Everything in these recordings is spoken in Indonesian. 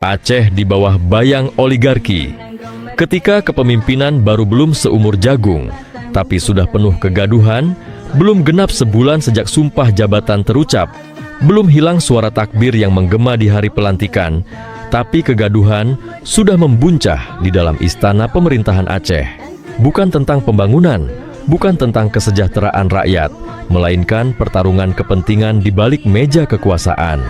Aceh di bawah bayang oligarki. Ketika kepemimpinan baru belum seumur jagung, tapi sudah penuh kegaduhan, belum genap sebulan sejak sumpah jabatan terucap, belum hilang suara takbir yang menggema di hari pelantikan, tapi kegaduhan sudah membuncah di dalam istana pemerintahan Aceh. Bukan tentang pembangunan, bukan tentang kesejahteraan rakyat, melainkan pertarungan kepentingan di balik meja kekuasaan.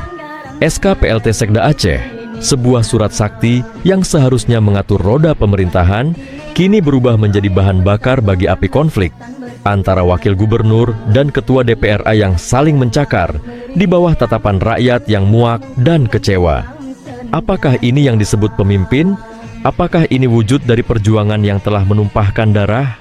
SK PLT Sekda Aceh, sebuah surat sakti yang seharusnya mengatur roda pemerintahan, kini berubah menjadi bahan bakar bagi api konflik antara wakil gubernur dan ketua DPRA yang saling mencakar di bawah tatapan rakyat yang muak dan kecewa. Apakah ini yang disebut pemimpin? Apakah ini wujud dari perjuangan yang telah menumpahkan darah?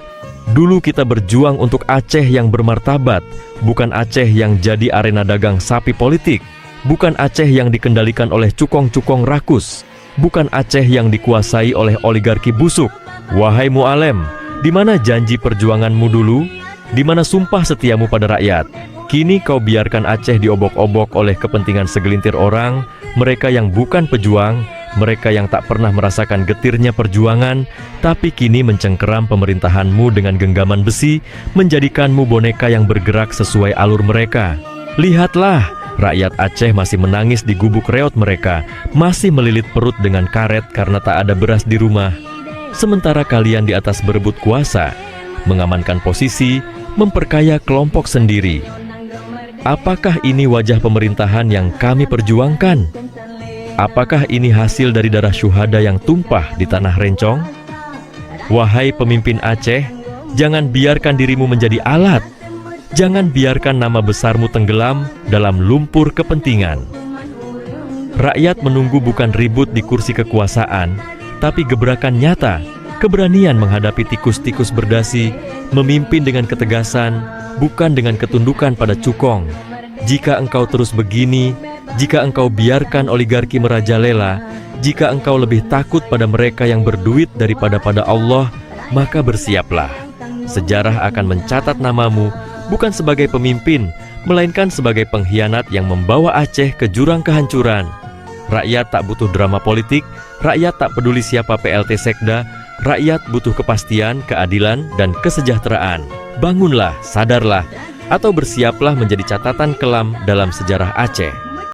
Dulu kita berjuang untuk Aceh yang bermartabat, bukan Aceh yang jadi arena dagang sapi politik. Bukan Aceh yang dikendalikan oleh cukong-cukong rakus, bukan Aceh yang dikuasai oleh oligarki busuk. Wahai Mu'alem, di mana janji perjuanganmu dulu? Di mana sumpah setiamu pada rakyat? Kini kau biarkan Aceh diobok-obok oleh kepentingan segelintir orang, mereka yang bukan pejuang, mereka yang tak pernah merasakan getirnya perjuangan, tapi kini mencengkeram pemerintahanmu dengan genggaman besi, menjadikanmu boneka yang bergerak sesuai alur mereka. Lihatlah, rakyat Aceh masih menangis di gubuk reot mereka, masih melilit perut dengan karet karena tak ada beras di rumah. Sementara kalian di atas berebut kuasa, mengamankan posisi, memperkaya kelompok sendiri. Apakah ini wajah pemerintahan yang kami perjuangkan? Apakah ini hasil dari darah syuhada yang tumpah di tanah rencong? Wahai pemimpin Aceh, jangan biarkan dirimu menjadi alat. Jangan biarkan nama besarmu tenggelam dalam lumpur kepentingan. Rakyat menunggu bukan ribut di kursi kekuasaan, tapi gebrakan nyata, keberanian menghadapi tikus-tikus berdasi, memimpin dengan ketegasan, bukan dengan ketundukan pada cukong. Jika engkau terus begini, jika engkau biarkan oligarki merajalela, jika engkau lebih takut pada mereka yang berduit daripada pada Allah, maka bersiaplah. Sejarah akan mencatat namamu bukan sebagai pemimpin, melainkan sebagai pengkhianat yang membawa Aceh ke jurang kehancuran. Rakyat tak butuh drama politik, rakyat tak peduli siapa PLT Sekda, rakyat butuh kepastian, keadilan, dan kesejahteraan. Bangunlah, sadarlah, atau bersiaplah menjadi catatan kelam dalam sejarah Aceh.